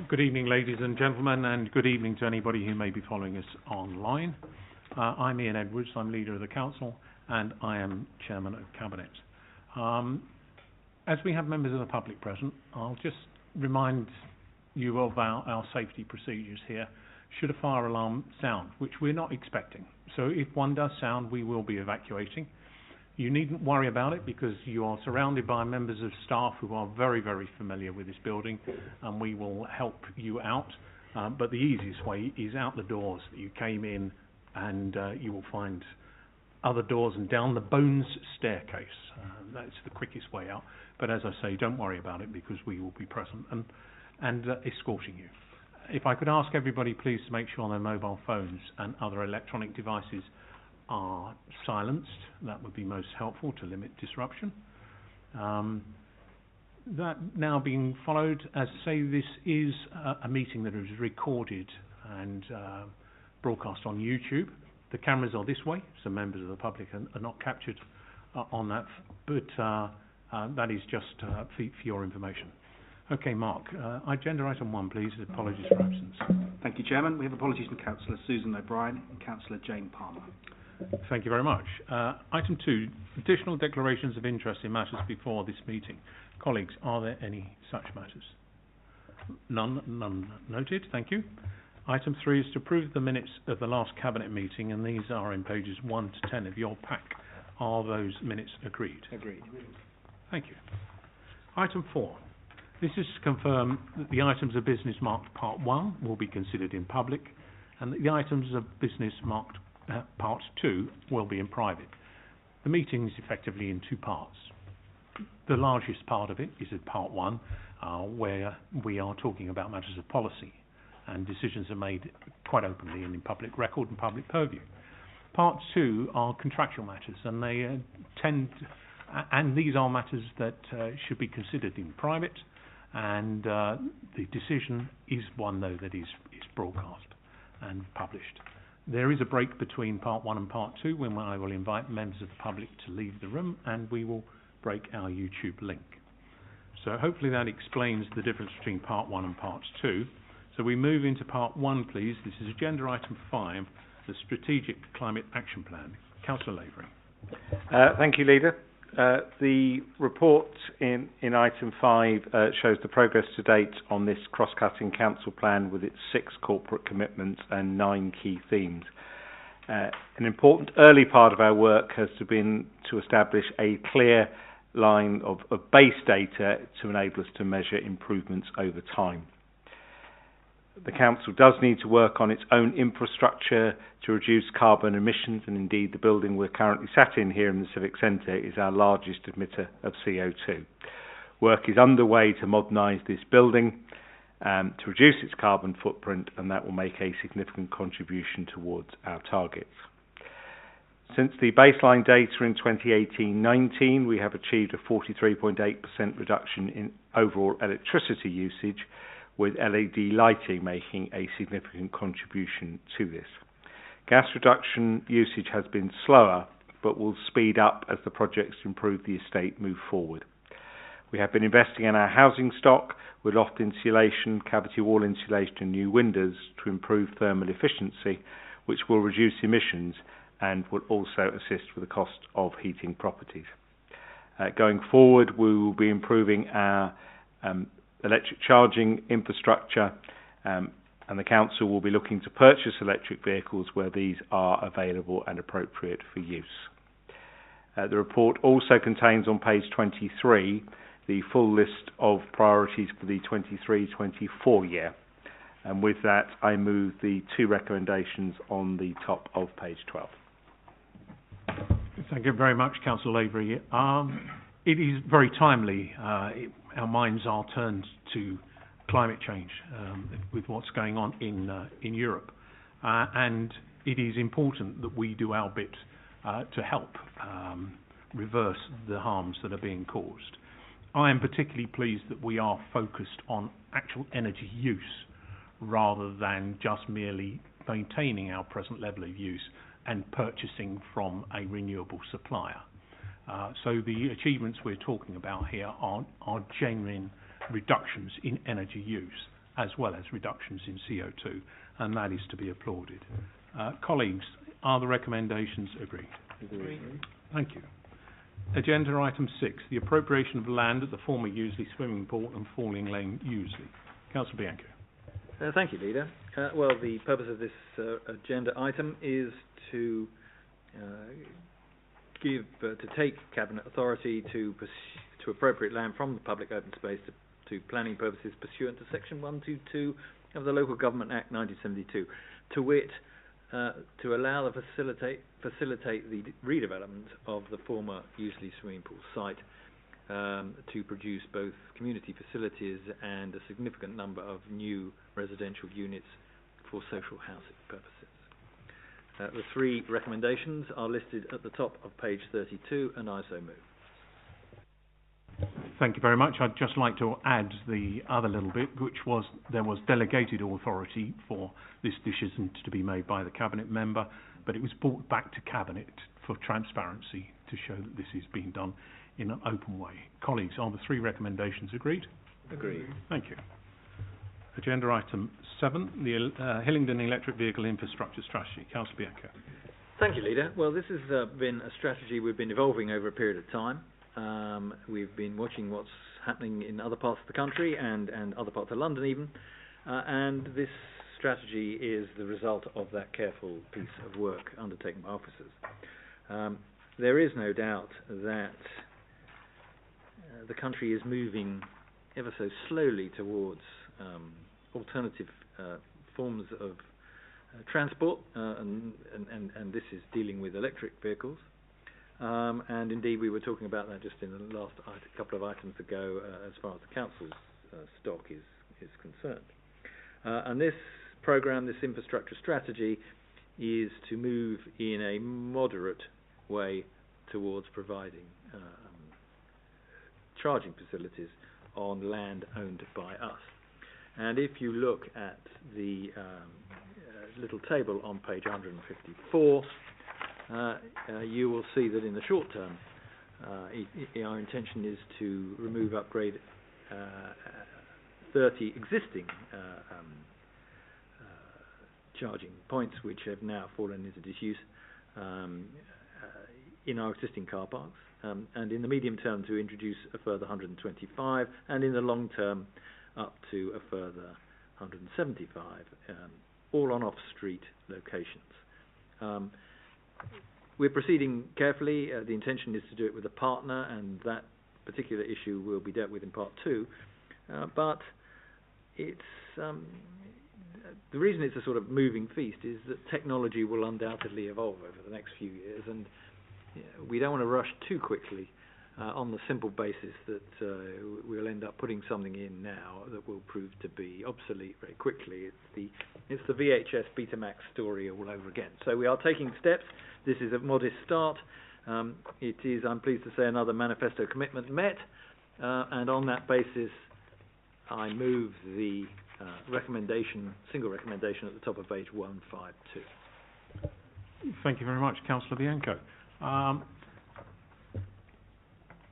Good evening, ladies and gentlemen, and good evening to anybody who may be following us online. I'm Ian Edwards, I'm Leader of the Council, and I am Chairman of Cabinet. As we have members of the public present, I'll just remind you of our safety procedures here. Should a fire alarm sound, which we're not expecting. So if one does sound, we will be evacuating. You needn't worry about it because you are surrounded by members of staff who are very, very familiar with this building, and we will help you out. But the easiest way is out the doors that you came in, and you will find other doors and down the bones staircase. That's the quickest way out. But as I say, don't worry about it because we will be present and escorting you. If I could ask everybody please to make sure their mobile phones and other electronic devices are silenced, that would be most helpful to limit disruption. That now being followed, as I say, this is a meeting that is recorded and broadcast on YouTube. The cameras are this way, so members of the public are not captured on that, but that is just for your information. Okay, Mark, agenda item 1, please. Apologies for absence. Thank you, Chairman. We have apologies from Councillor Susan O'Brien and Councillor Jane Palmer. Thank you very much. Item 2, additional declarations of interest in matters before this meeting. Colleagues, are there any such matters? None noted. Thank you. Item 3 is to approve the minutes of the last Cabinet meeting, and these are in pages 1 to 10 of your pack. Are those minutes agreed? Agreed. Thank you. Item 4. This is to confirm that the items of business marked Part 1 will be considered in public, and that the items of business marked Part 2 will be in private. The meeting is effectively in 2 parts. The largest part of it is in Part 1, where we are talking about matters of policy, and decisions are made quite openly and in public record and public purview. Part 2 are contractual matters, and they and these are matters that should be considered in private, and the decision is one, though, that is broadcast and published. There is a break between Part 1 and Part 2 when I will invite members of the public to leave the room, and we will break our YouTube link. So hopefully that explains the difference between Part 1 and Part 2. So we move into Part 1, please. This is agenda item 5, the Strategic Climate Action Plan. Councillor Lavery. Thank you, Leader. The report in item 5 shows the progress to date on this cross-cutting council plan with its 6 corporate commitments and 9 key themes. An important early part of our work has been to establish a clear line of base data to enable us to measure improvements over time. The Council does need to work on its own infrastructure to reduce carbon emissions, and indeed the building we're currently sat in here in the Civic Centre is our largest emitter of CO2. Work is underway to modernise this building to reduce its carbon footprint, and that will make a significant contribution towards our targets. Since the baseline data in 2018-19, we have achieved a 43.8% reduction in overall electricity usage, with LED lighting making a significant contribution to this. Gas reduction usage has been slower, but will speed up as the projects to improve the estate move forward. We have been investing in our housing stock with loft insulation, cavity wall insulation and new windows to improve thermal efficiency, which will reduce emissions and will also assist with the cost of heating properties. Going forward, we will be improving our electric charging infrastructure, and the Council will be looking to purchase electric vehicles where these are available and appropriate for use. The report also contains on page 23 the full list of priorities for the 23-24 year, and with that I move the 2 recommendations on the top of page 12. Thank you very much, Councillor Lavery. It is very timely. Our minds are turned to climate change with what's going on in Europe, and it is important that we do our bit to help reverse the harms that are being caused. I am particularly pleased that we are focused on actual energy use rather than just merely maintaining our present level of use and purchasing from a renewable supplier. So the achievements we're talking about here are genuine reductions in energy use, as well as reductions in CO2, and that is to be applauded. Colleagues, are the recommendations agreed? Agreed. Thank you. Agenda item 6, the appropriation of land at the former Yiewsley swimming pool and Falling Lane, Yiewsley. Councillor Bianco. Thank you, Leader. Well, the purpose of this agenda item is to take Cabinet authority to appropriate land from the public open space to planning purposes pursuant to Section 122 of the Local Government Act 1972, to wit, to allow the facilitate the redevelopment of the former Yiewsley swimming pool site to produce both community facilities and a significant number of new residential units for social housing purposes. The 3 recommendations are listed at the top of page 32, and I so move. Thank you very much. I'd just like to add the other little bit, which was there was delegated authority for this decision to be made by the Cabinet member, but it was brought back to Cabinet for transparency to show that this is being done in an open way. Colleagues, are the 3 recommendations agreed? Agreed. Thank you. Agenda item 7, the Hillingdon Electric Vehicle Infrastructure Strategy. Councillor Bianco. Thank you, Leader. Well, this has been a strategy we've been evolving over a period of time. We've been watching what's happening in other parts of the country and other parts of London even, and this strategy is the result of that careful piece of work undertaken by officers. There is no doubt that the country is moving ever so slowly towards alternative forms of transport, and this is dealing with electric vehicles. And indeed, we were talking about that just in the last couple of items ago, as far as the council's stock is concerned. And this programme, this infrastructure strategy, is to move in a moderate way towards providing charging facilities on land owned by us. And if you look at the little table on page 154, you will see that in the short term, our intention is to remove, upgrade 30 existing charging points which have now fallen into disuse in our existing car parks, and in the medium term to introduce a further 125, and in the long term up to a further 175, all on off-street locations. We're proceeding carefully. The intention is to do it with a partner, and that particular issue will be dealt with in part 2. But it's the reason it's a sort of moving feast is that technology will undoubtedly evolve over the next few years, and we don't want to rush too quickly on the simple basis that we'll end up putting something in now that will prove to be obsolete very quickly. It's the VHS Betamax story all over again. So we are taking steps. This is a modest start. It is, I'm pleased to say, another manifesto commitment met, and on that basis I move the single recommendation at the top of page 152. Thank you very much, Councillor Bianco.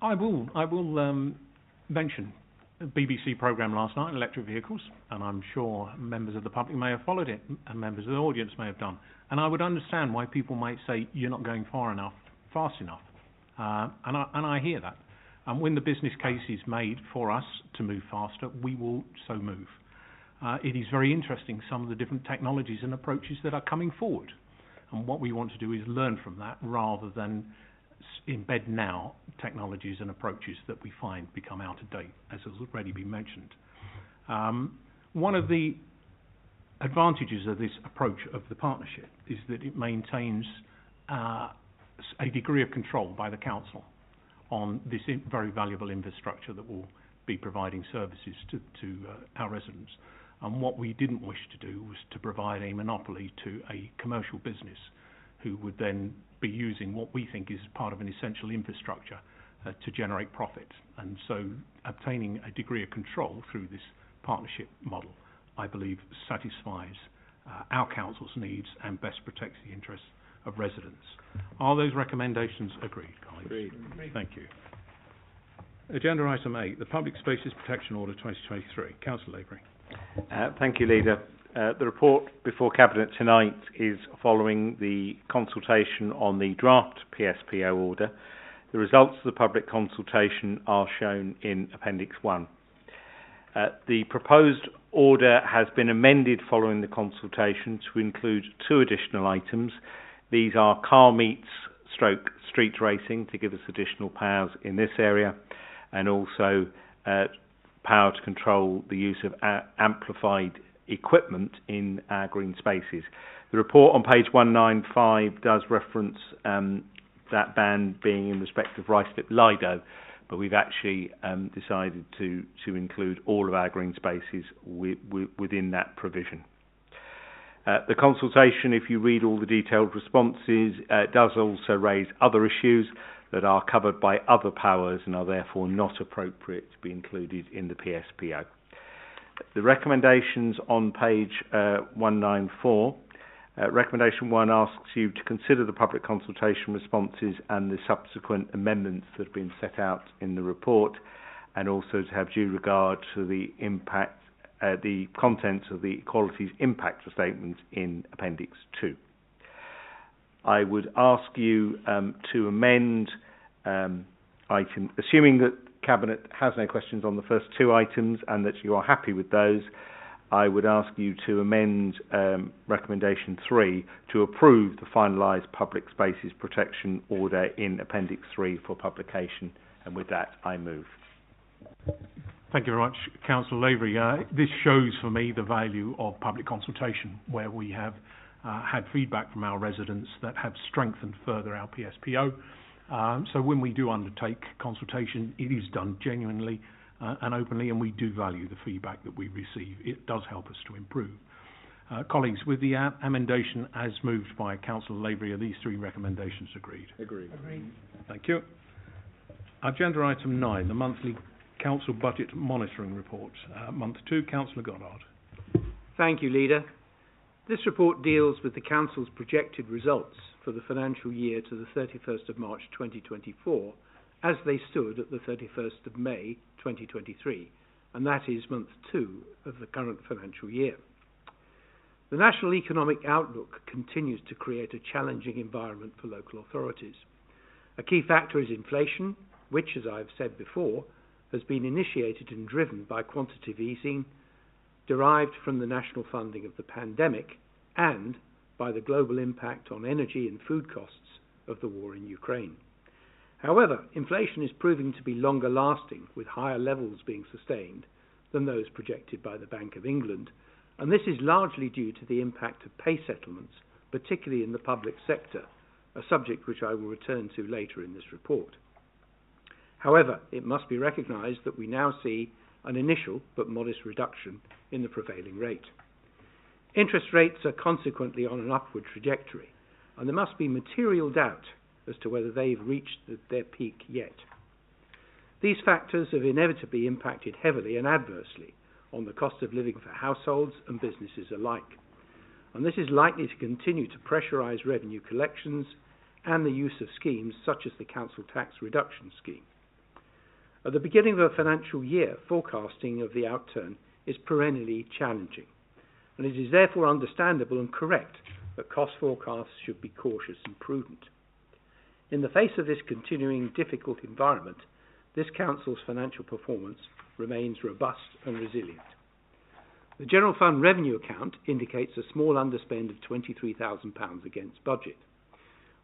I will mention a BBC programme last night on electric vehicles, and I'm sure members of the public may have followed it, and members of the audience may have done. And I would understand why people might say you're not going fast enough, and I hear that. And when the business case is made for us to move faster, we will so move. It is very interesting, some of the different technologies and approaches that are coming forward. And what we want to do is learn from that rather than embed now technologies and approaches that we find become out of date, as has already been mentioned. One of the advantages of this approach of the partnership is that it maintains a degree of control by the council on this very valuable infrastructure that will be providing services to our residents. And what we didn't wish to do was to provide a monopoly to a commercial business who would then be using what we think is part of an essential infrastructure to generate profit. And so obtaining a degree of control through this partnership model, I believe, satisfies our council's needs and best protects the interests of residents. Are those recommendations agreed, colleagues? Agreed. Thank you. Agenda item 8, the Public Spaces Protection Order 2023. Councillor Lavery. Thank you, Leader. The report before Cabinet tonight is following the consultation on the draft PSPO order. The results of the public consultation are shown in Appendix 1. The proposed order has been amended following the consultation to include 2 additional items. These are car meets stroke street racing to give us additional powers in this area, and also power to control the use of amplified equipment in our green spaces. The report on page 195 does reference that ban being in respect of Ruislip Lido, but we've actually decided to include all of our green spaces within that provision. The consultation, if you read all the detailed responses, does also raise other issues that are covered by other powers and are therefore not appropriate to be included in the PSPO. The recommendations on page 194, recommendation 1 asks you to consider the public consultation responses and the subsequent amendments that have been set out in the report, and also to have due regard to the impact, the contents of the Equalities Impact Statement in Appendix 2. I would ask you to amend item, assuming that Cabinet has no questions on the first 2 items and that you are happy with those, I would ask you to amend recommendation 3 to approve the finalised Public Spaces Protection Order in Appendix 3 for publication, and with that I move. Thank you very much, Councillor Lavery. This shows for me the value of public consultation, where we have had feedback from our residents that have strengthened further our PSPO. So when we do undertake consultation, it is done genuinely and openly, and we do value the feedback that we receive. It does help us to improve. Colleagues, with the amendation as moved by Councillor Lavery, are these 3 recommendations agreed? Agreed. Thank you. Agenda item 9, the monthly Council Budget Monitoring Report. Month 2, Councillor Goddard. Thank you, Leader. This report deals with the Council's projected results for the financial year to the 31st of March 2024, as they stood at the 31st of May 2023, and that is month 2 of the current financial year. The national economic outlook continues to create a challenging environment for local authorities. A key factor is inflation, which, as I've said before, has been initiated and driven by quantitative easing, derived from the national funding of the pandemic, and by the global impact on energy and food costs of the war in Ukraine. However, inflation is proving to be longer lasting, with higher levels being sustained than those projected by the Bank of England, and this is largely due to the impact of pay settlements, particularly in the public sector, a subject which I will return to later in this report. However, it must be recognised that we now see an initial but modest reduction in the prevailing rate. Interest rates are consequently on an upward trajectory, and there must be material doubt as to whether they've reached their peak yet. These factors have inevitably impacted heavily and adversely on the cost of living for households and businesses alike, and this is likely to continue to pressurise revenue collections and the use of schemes such as the Council Tax Reduction Scheme. At the beginning of a financial year, forecasting of the outturn is perennially challenging, and it is therefore understandable and correct that cost forecasts should be cautious and prudent. In the face of this continuing difficult environment, this Council's financial performance remains robust and resilient. The General Fund revenue account indicates a small underspend of £23,000 against budget.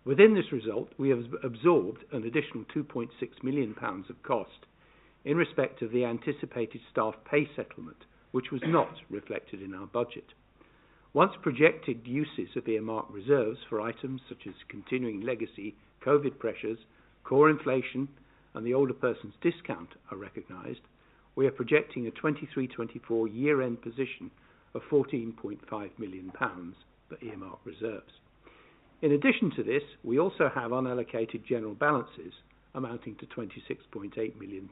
Within this result, we have absorbed an additional £2.6 million of cost in respect of the anticipated staff pay settlement, which was not reflected in our budget. Once projected uses of earmarked reserves for items such as continuing legacy COVID pressures, core inflation, and the older person's discount are recognised, we are projecting a 23-24 year-end position of £14.5 million for earmarked reserves. In addition to this, we also have unallocated general balances amounting to £26.8 million.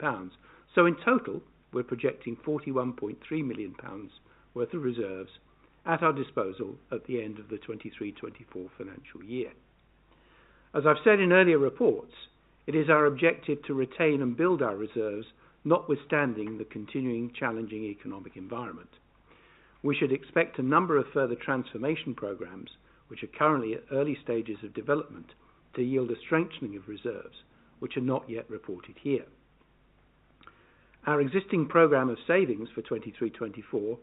So in total, we're projecting £41.3 million worth of reserves at our disposal at the end of the 23-24 financial year. As I've said in earlier reports, it is our objective to retain and build our reserves, notwithstanding the continuing challenging economic environment. We should expect a number of further transformation programmes, which are currently at early stages of development, to yield a strengthening of reserves, which are not yet reported here. Our existing programme of savings for 23-24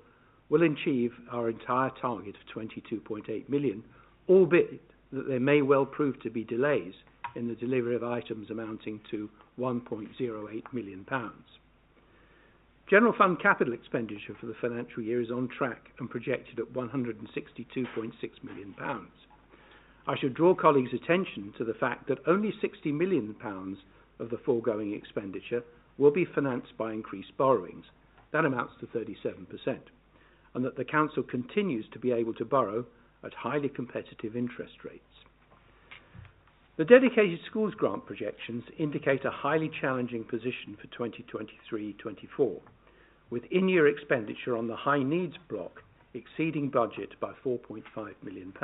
will achieve our entire target of 22.8 million, albeit that there may well prove to be delays in the delivery of items amounting to £1.08 million. General Fund capital expenditure for the financial year is on track and projected at £162.6 million. I should draw colleagues' attention to the fact that only £60 million of the foregoing expenditure will be financed by increased borrowings. That amounts to 37%, and that the Council continues to be able to borrow at highly competitive interest rates. The dedicated schools grant projections indicate a highly challenging position for 2023-24, with in-year expenditure on the high needs block exceeding budget by £4.5 million.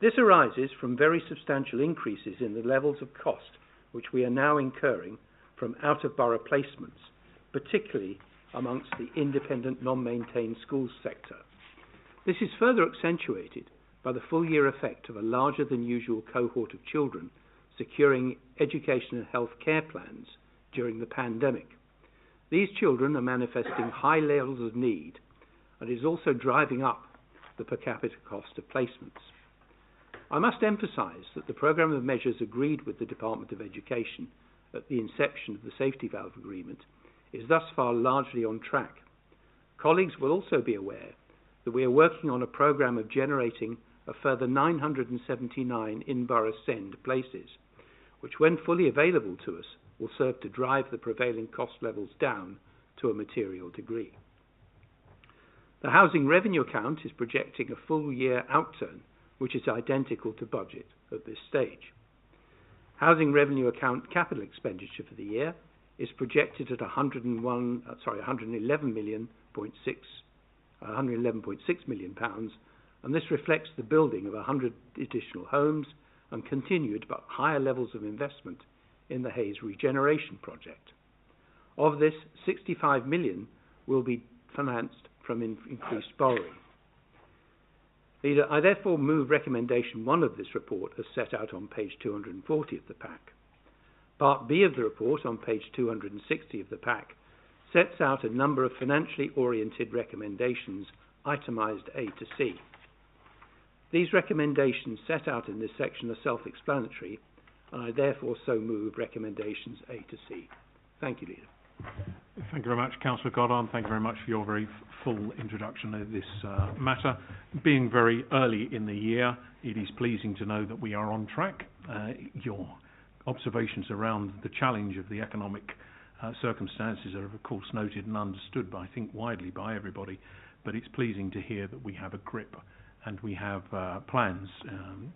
This arises from very substantial increases in the levels of cost which we are now incurring from out-of-borough placements, particularly amongst the independent non-maintained schools sector. This is further accentuated by the full-year effect of a larger than usual cohort of children securing education and health care plans during the pandemic. These children are manifesting high levels of need and is also driving up the per capita cost of placements. I must emphasise that the programme of measures agreed with the Department of Education at the inception of the safety valve agreement is thus far largely on track. Colleagues will also be aware that we are working on a programme of generating a further 979 in-borough SEND places, which when fully available to us will serve to drive the prevailing cost levels down to a material degree. The housing revenue account is projecting a full-year outturn which is identical to budget at this stage. Housing revenue account capital expenditure for the year is projected at £111.6 million, and this reflects the building of 100 additional homes and continued but higher levels of investment in the Hayes regeneration project. Of this, 65 million will be financed from increased borrowing. Leader, I therefore move recommendation 1 of this report as set out on page 240 of the pack. Part B of the report on page 260 of the pack sets out a number of financially oriented recommendations itemised A to C. These recommendations set out in this section are self-explanatory, and I therefore so move recommendations A to C. Thank you, Leader. Thank you very much, Councillor Goddard. Thank you very much for your very full introduction of this matter. Being very early in the year, it is pleasing to know that we are on track. Your observations around the challenge of the economic circumstances are, of course, noted and understood, I think, widely by everybody. But it's pleasing to hear that we have a grip and we have plans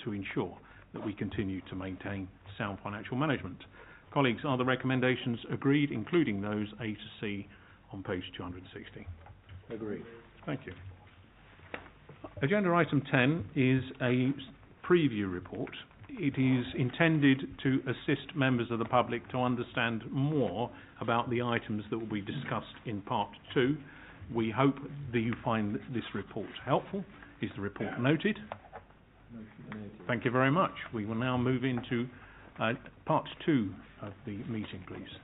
to ensure that we continue to maintain sound financial management. Colleagues, are the recommendations agreed, including those A to C on page 260? Agreed. Thank you. Agenda item 10 is a preview report. It is intended to assist members of the public to understand more about the items that will be discussed in part 2. We hope that you find this report helpful. Is the report noted? Thank you very much. We will now move into part 2 of the meeting, please.